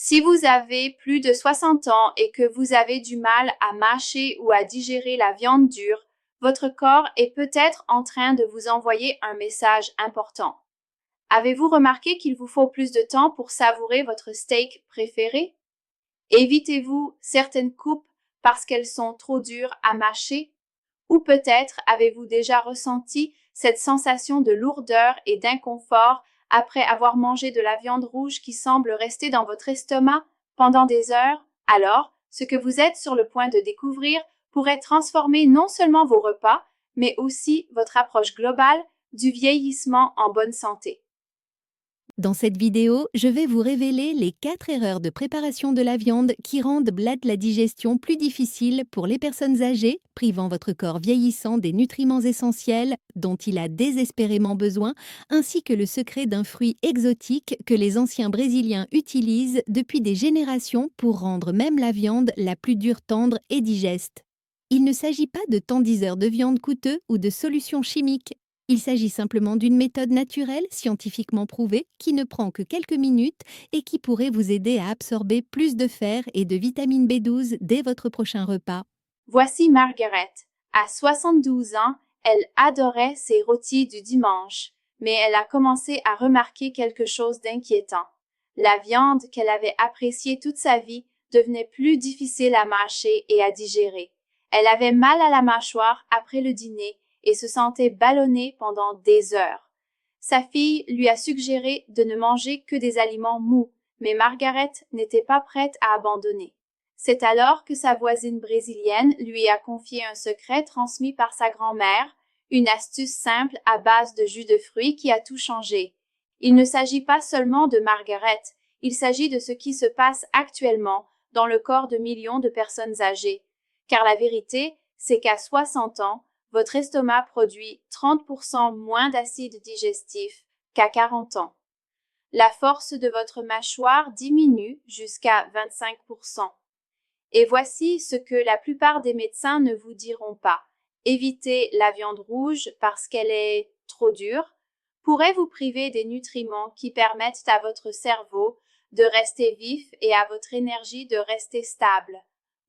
Si vous avez plus de 60 ans et que vous avez du mal à mâcher ou à digérer la viande dure, votre corps est peut-être en train de vous envoyer un message important. Avez-vous remarqué qu'il vous faut plus de temps pour savourer votre steak préféré? Évitez-vous certaines coupes parce qu'elles sont trop dures à mâcher? Ou peut-être avez-vous déjà ressenti cette sensation de lourdeur et d'inconfort après avoir mangé de la viande rouge qui semble rester dans votre estomac pendant des heures? Alors, ce que vous êtes sur le point de découvrir pourrait transformer non seulement vos repas, mais aussi votre approche globale du vieillissement en bonne santé. Dans cette vidéo, je vais vous révéler les 4 erreurs de préparation de la viande qui rendent la digestion plus difficile pour les personnes âgées, privant votre corps vieillissant des nutriments essentiels dont il a désespérément besoin, ainsi que le secret d'un fruit exotique que les anciens Brésiliens utilisent depuis des générations pour rendre même la viande la plus dure tendre et digeste. Il ne s'agit pas de tendiseurs de viande coûteux ou de solutions chimiques. Il s'agit simplement d'une méthode naturelle, scientifiquement prouvée, qui ne prend que quelques minutes et qui pourrait vous aider à absorber plus de fer et de vitamine B12 dès votre prochain repas. Voici Margaret. À 72 ans, elle adorait ses rôtis du dimanche, mais elle a commencé à remarquer quelque chose d'inquiétant. La viande qu'elle avait appréciée toute sa vie devenait plus difficile à mâcher et à digérer. Elle avait mal à la mâchoire après le dîner et se sentait ballonnée pendant des heures. Sa fille lui a suggéré de ne manger que des aliments mous, mais Margaret n'était pas prête à abandonner. C'est alors que sa voisine brésilienne lui a confié un secret transmis par sa grand-mère, une astuce simple à base de jus de fruits qui a tout changé. Il ne s'agit pas seulement de Margaret, il s'agit de ce qui se passe actuellement dans le corps de millions de personnes âgées. Car la vérité, c'est qu'à 60 ans, votre estomac produit 30% moins d'acide digestif qu'à 40 ans. La force de votre mâchoire diminue jusqu'à 25%. Et voici ce que la plupart des médecins ne vous diront pas. Éviter la viande rouge parce qu'elle est trop dure pourrait vous priver des nutriments qui permettent à votre cerveau de rester vif et à votre énergie de rester stable.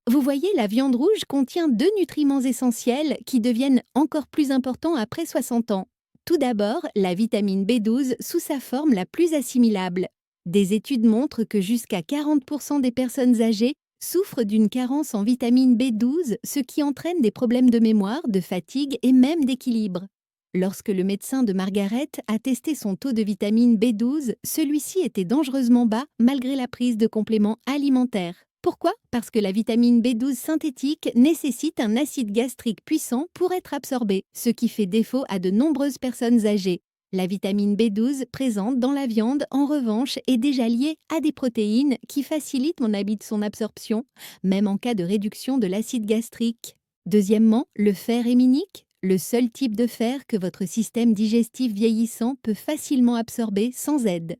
Vous voyez, la viande rouge contient 2 nutriments essentiels qui deviennent encore plus importants après 60 ans. Tout d'abord, la vitamine B12 sous sa forme la plus assimilable. Des études montrent que jusqu'à 40% des personnes âgées souffrent d'une carence en vitamine B12, ce qui entraîne des problèmes de mémoire, de fatigue et même d'équilibre. Lorsque le médecin de Margaret a testé son taux de vitamine B12, celui-ci était dangereusement bas malgré la prise de compléments alimentaires. Pourquoi? Parce que la vitamine B12 synthétique nécessite un acide gastrique puissant pour être absorbée, ce qui fait défaut à de nombreuses personnes âgées. La vitamine B12 présente dans la viande, en revanche, est déjà liée à des protéines qui facilitent son absorption, même en cas de réduction de l'acide gastrique. Deuxièmement, le fer héminique, le seul type de fer que votre système digestif vieillissant peut facilement absorber sans aide.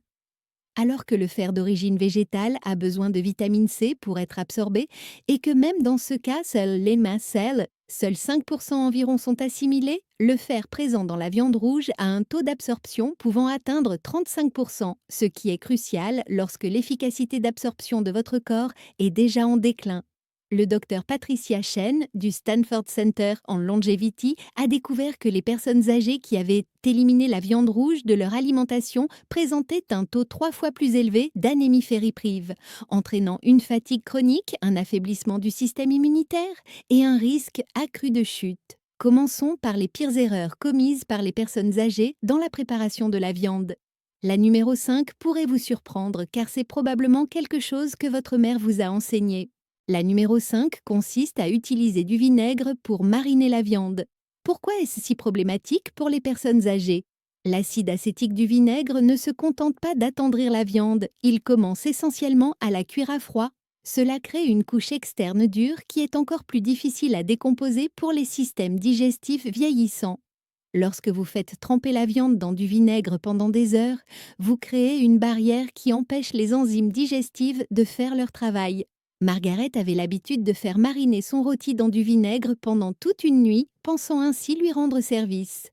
Alors que le fer d'origine végétale a besoin de vitamine C pour être absorbé et que même dans ce cas, seuls les mast cells, seuls 5% environ sont assimilés, le fer présent dans la viande rouge a un taux d'absorption pouvant atteindre 35%, ce qui est crucial lorsque l'efficacité d'absorption de votre corps est déjà en déclin. Le docteur Patricia Chen du Stanford Center on Longevity a découvert que les personnes âgées qui avaient éliminé la viande rouge de leur alimentation présentaient un taux 3 fois plus élevé d'anémie ferriprive, entraînant une fatigue chronique, un affaiblissement du système immunitaire et un risque accru de chute. Commençons par les pires erreurs commises par les personnes âgées dans la préparation de la viande. La numéro 5 pourrait vous surprendre car c'est probablement quelque chose que votre mère vous a enseigné. La numéro 5 consiste à utiliser du vinaigre pour mariner la viande. Pourquoi est-ce si problématique pour les personnes âgées? L'acide acétique du vinaigre ne se contente pas d'attendrir la viande, il commence essentiellement à la cuire à froid. Cela crée une couche externe dure qui est encore plus difficile à décomposer pour les systèmes digestifs vieillissants. Lorsque vous faites tremper la viande dans du vinaigre pendant des heures, vous créez une barrière qui empêche les enzymes digestives de faire leur travail. Margaret avait l'habitude de faire mariner son rôti dans du vinaigre pendant toute une nuit, pensant ainsi lui rendre service.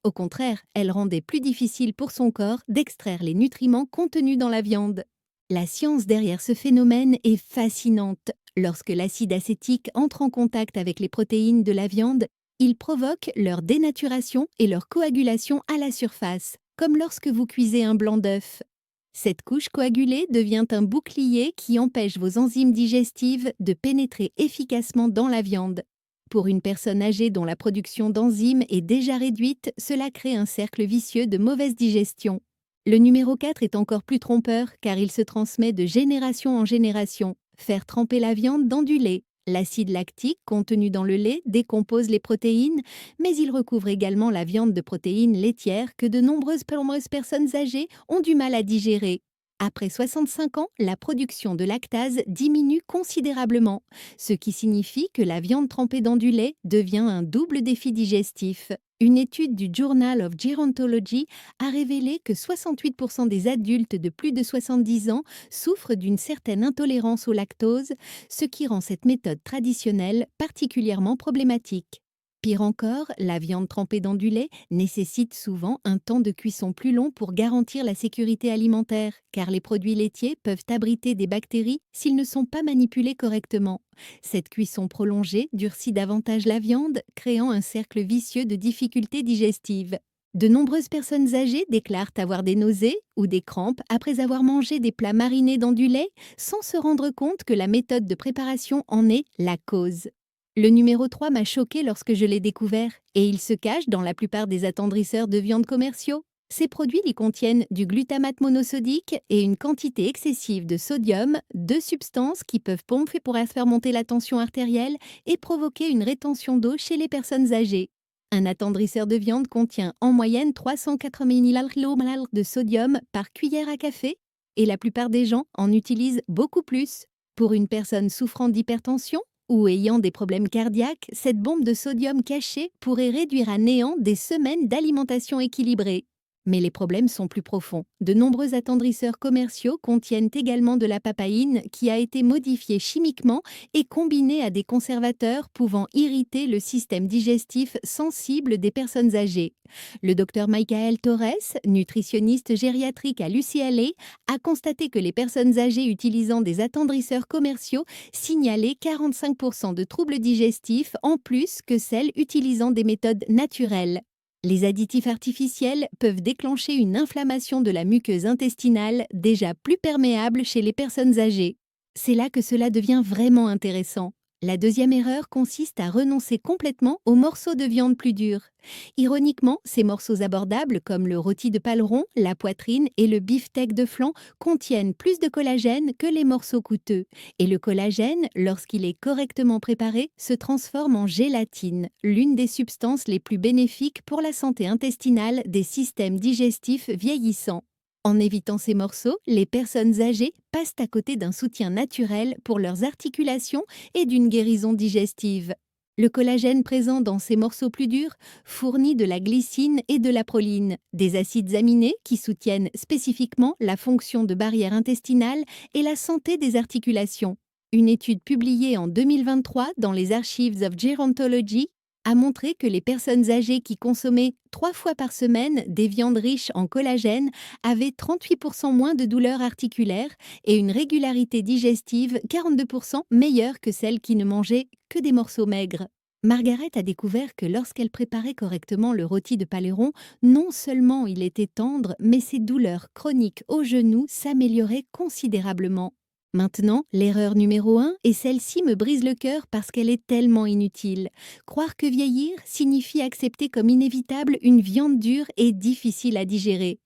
Au contraire, elle rendait plus difficile pour son corps d'extraire les nutriments contenus dans la viande. La science derrière ce phénomène est fascinante. Lorsque l'acide acétique entre en contact avec les protéines de la viande, il provoque leur dénaturation et leur coagulation à la surface, comme lorsque vous cuisez un blanc d'œuf. Cette couche coagulée devient un bouclier qui empêche vos enzymes digestives de pénétrer efficacement dans la viande. Pour une personne âgée dont la production d'enzymes est déjà réduite, cela crée un cercle vicieux de mauvaise digestion. Le numéro 4 est encore plus trompeur car il se transmet de génération en génération. Faire tremper la viande dans du lait. L'acide lactique contenu dans le lait décompose les protéines, mais il recouvre également la viande de protéines laitières que de nombreuses personnes âgées ont du mal à digérer. Après 65 ans, la production de lactase diminue considérablement, ce qui signifie que la viande trempée dans du lait devient un double défi digestif. Une étude du Journal of Gerontology a révélé que 68% des adultes de plus de 70 ans souffrent d'une certaine intolérance au lactose, ce qui rend cette méthode traditionnelle particulièrement problématique. Pire encore, la viande trempée dans du lait nécessite souvent un temps de cuisson plus long pour garantir la sécurité alimentaire, car les produits laitiers peuvent abriter des bactéries s'ils ne sont pas manipulés correctement. Cette cuisson prolongée durcit davantage la viande, créant un cercle vicieux de difficultés digestives. De nombreuses personnes âgées déclarent avoir des nausées ou des crampes après avoir mangé des plats marinés dans du lait sans se rendre compte que la méthode de préparation en est la cause. Le numéro 3 m'a choqué lorsque je l'ai découvert et il se cache dans la plupart des attendrisseurs de viande commerciaux. Ces produits y contiennent du glutamate monosodique et une quantité excessive de sodium, deux substances qui peuvent pomper pour faire monter la tension artérielle et provoquer une rétention d'eau chez les personnes âgées. Un attendrisseur de viande contient en moyenne 380 ml de sodium par cuillère à café et la plupart des gens en utilisent beaucoup plus. Pour une personne souffrant d'hypertension ou ayant des problèmes cardiaques, cette bombe de sodium cachée pourrait réduire à néant des semaines d'alimentation équilibrée. Mais les problèmes sont plus profonds. De nombreux attendrisseurs commerciaux contiennent également de la papaïne qui a été modifiée chimiquement et combinée à des conservateurs pouvant irriter le système digestif sensible des personnes âgées. Le docteur Michael Torres, nutritionniste gériatrique à l'UCLA, a constaté que les personnes âgées utilisant des attendrisseurs commerciaux signalaient 45% de troubles digestifs en plus que celles utilisant des méthodes naturelles. Les additifs artificiels peuvent déclencher une inflammation de la muqueuse intestinale déjà plus perméable chez les personnes âgées. C'est là que cela devient vraiment intéressant. La deuxième erreur consiste à renoncer complètement aux morceaux de viande plus durs. Ironiquement, ces morceaux abordables comme le rôti de paleron, la poitrine et le beefsteak de flanc contiennent plus de collagène que les morceaux coûteux. Et le collagène, lorsqu'il est correctement préparé, se transforme en gélatine, l'une des substances les plus bénéfiques pour la santé intestinale des systèmes digestifs vieillissants. En évitant ces morceaux, les personnes âgées passent à côté d'un soutien naturel pour leurs articulations et d'une guérison digestive. Le collagène présent dans ces morceaux plus durs fournit de la glycine et de la proline, des acides aminés qui soutiennent spécifiquement la fonction de barrière intestinale et la santé des articulations. Une étude publiée en 2023 dans les Archives of Gerontology a montré que les personnes âgées qui consommaient 3 fois par semaine des viandes riches en collagène avaient 38% moins de douleurs articulaires et une régularité digestive 42% meilleure que celles qui ne mangeaient que des morceaux maigres. Margaret a découvert que lorsqu'elle préparait correctement le rôti de paleron, non seulement il était tendre, mais ses douleurs chroniques aux genoux s'amélioraient considérablement. Maintenant, l'erreur numéro 1, et celle-ci me brise le cœur parce qu'elle est tellement inutile. Croire que vieillir signifie accepter comme inévitable une viande dure et difficile à digérer.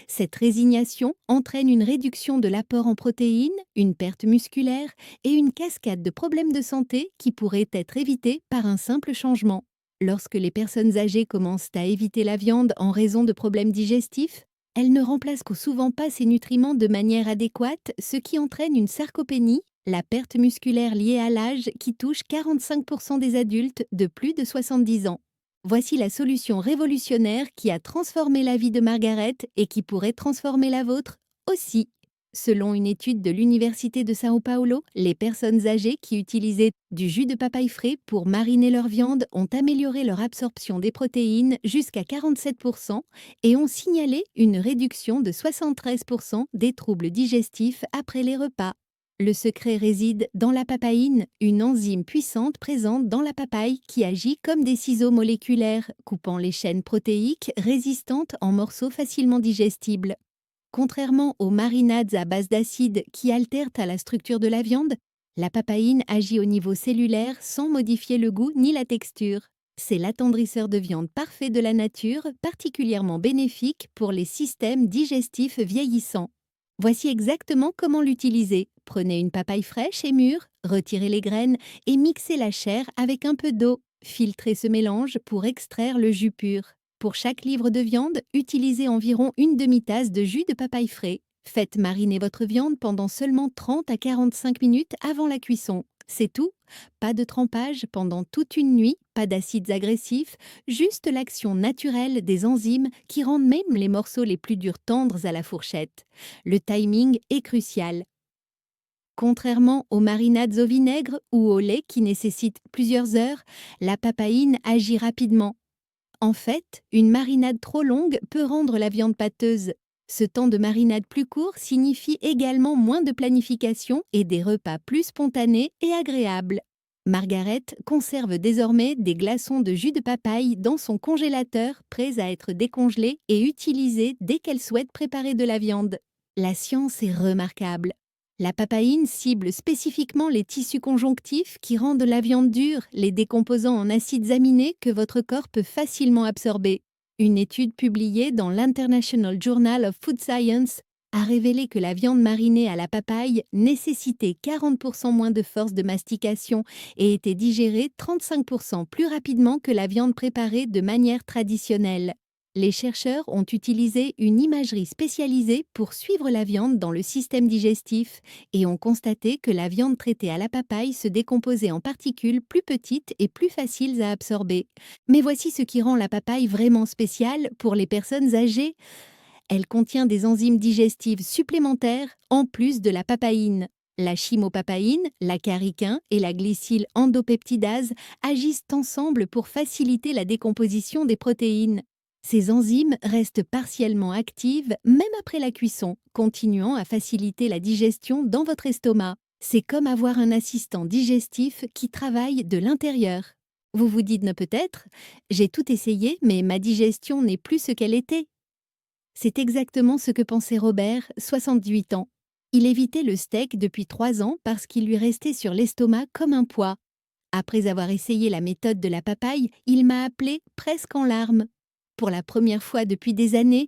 Cette résignation entraîne une réduction de l'apport en protéines, une perte musculaire et une cascade de problèmes de santé qui pourraient être évités par un simple changement. Lorsque les personnes âgées commencent à éviter la viande en raison de problèmes digestifs, elles ne remplacent souvent pas ces nutriments de manière adéquate, ce qui entraîne une sarcopénie, la perte musculaire liée à l'âge qui touche 45% des adultes de plus de 70 ans. Voici la solution révolutionnaire qui a transformé la vie de Margaret et qui pourrait transformer la vôtre aussi. Selon une étude de l'Université de São Paulo, les personnes âgées qui utilisaient du jus de papaye frais pour mariner leur viande ont amélioré leur absorption des protéines jusqu'à 47% et ont signalé une réduction de 73% des troubles digestifs après les repas. Le secret réside dans la papaïne, une enzyme puissante présente dans la papaye qui agit comme des ciseaux moléculaires, coupant les chaînes protéiques résistantes en morceaux facilement digestibles. Contrairement aux marinades à base d'acide qui altèrent à la structure de la viande, la papaïne agit au niveau cellulaire sans modifier le goût ni la texture. C'est l'attendrisseur de viande parfait de la nature, particulièrement bénéfique pour les systèmes digestifs vieillissants. Voici exactement comment l'utiliser. Prenez une papaye fraîche et mûre, retirez les graines et mixez la chair avec un peu d'eau. Filtrez ce mélange pour extraire le jus pur. Pour chaque livre de viande, utilisez environ une demi-tasse de jus de papaye frais. Faites mariner votre viande pendant seulement 30 à 45 minutes avant la cuisson. C'est tout. Pas de trempage pendant toute une nuit, pas d'acides agressifs, juste l'action naturelle des enzymes qui rendent même les morceaux les plus durs tendres à la fourchette. Le timing est crucial. Contrairement aux marinades au vinaigre ou au lait qui nécessitent plusieurs heures, la papaïne agit rapidement. En fait, une marinade trop longue peut rendre la viande pâteuse. Ce temps de marinade plus court signifie également moins de planification et des repas plus spontanés et agréables. Margaret conserve désormais des glaçons de jus de papaye dans son congélateur, prêts à être décongelés et utilisés dès qu'elle souhaite préparer de la viande. La science est remarquable. La papaïne cible spécifiquement les tissus conjonctifs qui rendent la viande dure, les décomposant en acides aminés que votre corps peut facilement absorber. Une étude publiée dans l'International Journal of Food Science a révélé que la viande marinée à la papaye nécessitait 40% moins de force de mastication et était digérée 35% plus rapidement que la viande préparée de manière traditionnelle. Les chercheurs ont utilisé une imagerie spécialisée pour suivre la viande dans le système digestif et ont constaté que la viande traitée à la papaye se décomposait en particules plus petites et plus faciles à absorber. Mais voici ce qui rend la papaye vraiment spéciale pour les personnes âgées. Elle contient des enzymes digestives supplémentaires en plus de la papaïne. La chymopapaïne, la cariquin et la glycylendopeptidase agissent ensemble pour faciliter la décomposition des protéines. Ces enzymes restent partiellement actives même après la cuisson, continuant à faciliter la digestion dans votre estomac. C'est comme avoir un assistant digestif qui travaille de l'intérieur. Vous vous dites peut-être, j'ai tout essayé, mais ma digestion n'est plus ce qu'elle était. C'est exactement ce que pensait Robert, 78 ans. Il évitait le steak depuis 3 ans parce qu'il lui restait sur l'estomac comme un poids. Après avoir essayé la méthode de la papaye, il m'a appelé presque en larmes. Pour la première fois depuis des années,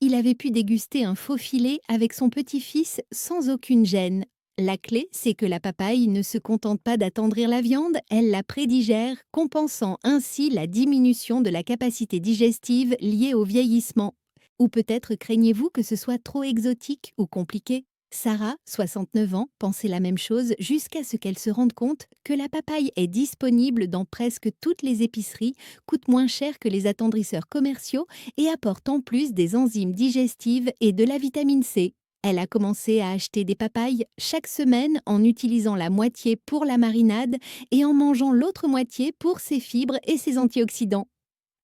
il avait pu déguster un faux filet avec son petit-fils sans aucune gêne. La clé, c'est que la papaye ne se contente pas d'attendrir la viande, elle la prédigère, compensant ainsi la diminution de la capacité digestive liée au vieillissement. Ou peut-être craignez-vous que ce soit trop exotique ou compliqué? Sarah, 69 ans, pensait la même chose jusqu'à ce qu'elle se rende compte que la papaye est disponible dans presque toutes les épiceries, coûte moins cher que les attendrisseurs commerciaux et apporte en plus des enzymes digestives et de la vitamine C. Elle a commencé à acheter des papayes chaque semaine en utilisant la moitié pour la marinade et en mangeant l'autre moitié pour ses fibres et ses antioxydants.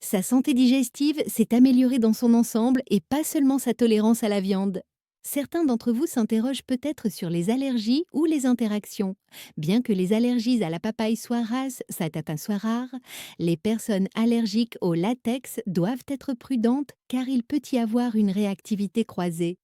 Sa santé digestive s'est améliorée dans son ensemble et pas seulement sa tolérance à la viande. Certains d'entre vous s'interrogent peut-être sur les allergies ou les interactions. Bien que les allergies à la papaye soient rares, les personnes allergiques au latex doivent être prudentes car il peut y avoir une réactivité croisée.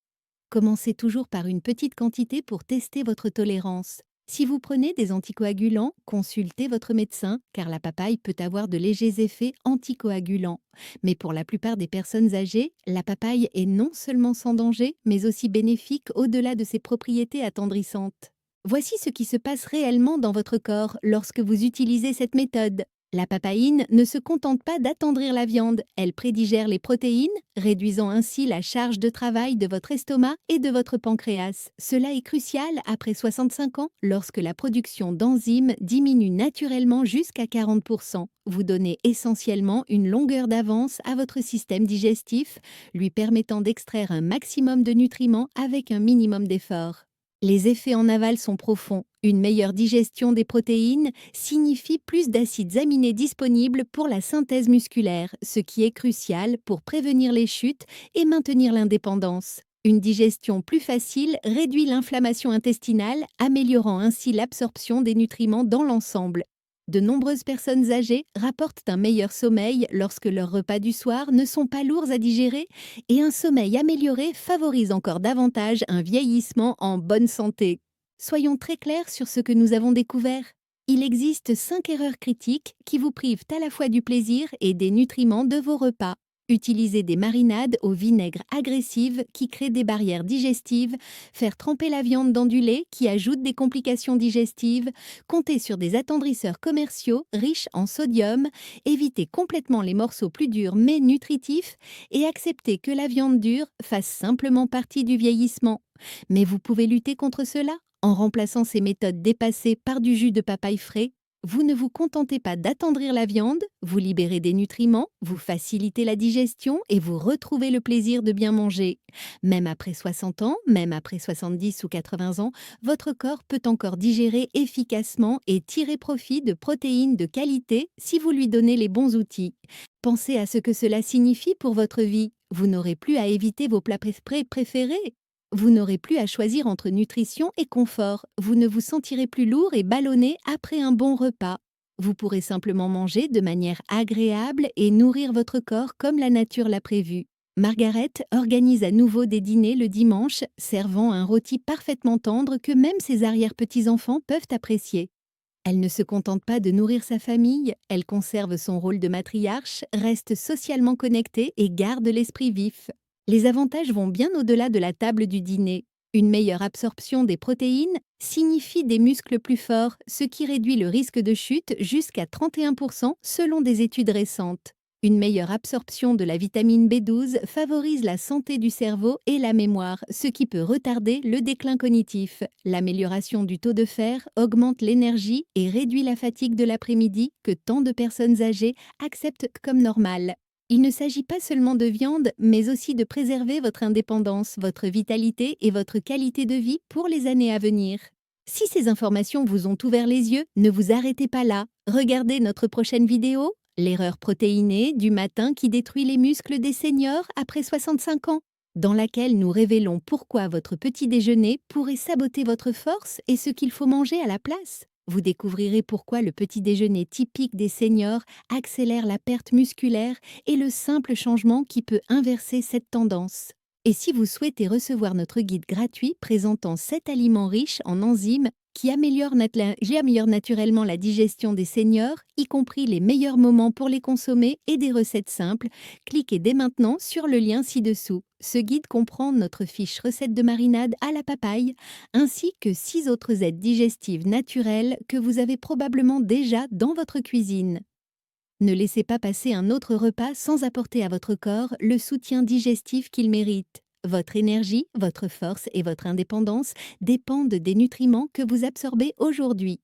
Commencez toujours par une petite quantité pour tester votre tolérance. Si vous prenez des anticoagulants, consultez votre médecin car la papaye peut avoir de légers effets anticoagulants. Mais pour la plupart des personnes âgées, la papaye est non seulement sans danger, mais aussi bénéfique au-delà de ses propriétés attendrissantes. Voici ce qui se passe réellement dans votre corps lorsque vous utilisez cette méthode. La papaïne ne se contente pas d'attendrir la viande, elle prédigère les protéines, réduisant ainsi la charge de travail de votre estomac et de votre pancréas. Cela est crucial après 65 ans, lorsque la production d'enzymes diminue naturellement jusqu'à 40%. Vous donnez essentiellement une longueur d'avance à votre système digestif, lui permettant d'extraire un maximum de nutriments avec un minimum d'effort. Les effets en aval sont profonds. Une meilleure digestion des protéines signifie plus d'acides aminés disponibles pour la synthèse musculaire, ce qui est crucial pour prévenir les chutes et maintenir l'indépendance. Une digestion plus facile réduit l'inflammation intestinale, améliorant ainsi l'absorption des nutriments dans l'ensemble. De nombreuses personnes âgées rapportent un meilleur sommeil lorsque leurs repas du soir ne sont pas lourds à digérer, et un sommeil amélioré favorise encore davantage un vieillissement en bonne santé. Soyons très clairs sur ce que nous avons découvert. Il existe 5 erreurs critiques qui vous privent à la fois du plaisir et des nutriments de vos repas. Utiliser des marinades au vinaigre agressives qui créent des barrières digestives, faire tremper la viande dans du lait qui ajoute des complications digestives, compter sur des attendrisseurs commerciaux riches en sodium, éviter complètement les morceaux plus durs mais nutritifs et accepter que la viande dure fasse simplement partie du vieillissement. Mais vous pouvez lutter contre cela en remplaçant ces méthodes dépassées par du jus de papaye frais. Vous ne vous contentez pas d'attendrir la viande, vous libérez des nutriments, vous facilitez la digestion et vous retrouvez le plaisir de bien manger. Même après 60 ans, même après 70 ou 80 ans, votre corps peut encore digérer efficacement et tirer profit de protéines de qualité si vous lui donnez les bons outils. Pensez à ce que cela signifie pour votre vie. Vous n'aurez plus à éviter vos plats préférés. Vous n'aurez plus à choisir entre nutrition et confort. Vous ne vous sentirez plus lourd et ballonné après un bon repas. Vous pourrez simplement manger de manière agréable et nourrir votre corps comme la nature l'a prévu. Margaret organise à nouveau des dîners le dimanche, servant un rôti parfaitement tendre que même ses arrière-petits-enfants peuvent apprécier. Elle ne se contente pas de nourrir sa famille, elle conserve son rôle de matriarche, reste socialement connectée et garde l'esprit vif. Les avantages vont bien au-delà de la table du dîner. Une meilleure absorption des protéines signifie des muscles plus forts, ce qui réduit le risque de chute jusqu'à 31% selon des études récentes. Une meilleure absorption de la vitamine B12 favorise la santé du cerveau et la mémoire, ce qui peut retarder le déclin cognitif. L'amélioration du taux de fer augmente l'énergie et réduit la fatigue de l'après-midi que tant de personnes âgées acceptent comme normale. Il ne s'agit pas seulement de viande, mais aussi de préserver votre indépendance, votre vitalité et votre qualité de vie pour les années à venir. Si ces informations vous ont ouvert les yeux, ne vous arrêtez pas là. Regardez notre prochaine vidéo, l'erreur protéinée du matin qui détruit les muscles des seniors après 65 ans, dans laquelle nous révélons pourquoi votre petit déjeuner pourrait saboter votre force et ce qu'il faut manger à la place. Vous découvrirez pourquoi le petit déjeuner typique des seniors accélère la perte musculaire et le simple changement qui peut inverser cette tendance. Et si vous souhaitez recevoir notre guide gratuit présentant 7 aliments riches en enzymes qui améliorent naturellement la digestion des seniors, y compris les meilleurs moments pour les consommer et des recettes simples, cliquez dès maintenant sur le lien ci-dessous. Ce guide comprend notre fiche recette de marinade à la papaye, ainsi que 6 autres aides digestives naturelles que vous avez probablement déjà dans votre cuisine. Ne laissez pas passer un autre repas sans apporter à votre corps le soutien digestif qu'il mérite. Votre énergie, votre force et votre indépendance dépendent des nutriments que vous absorbez aujourd'hui.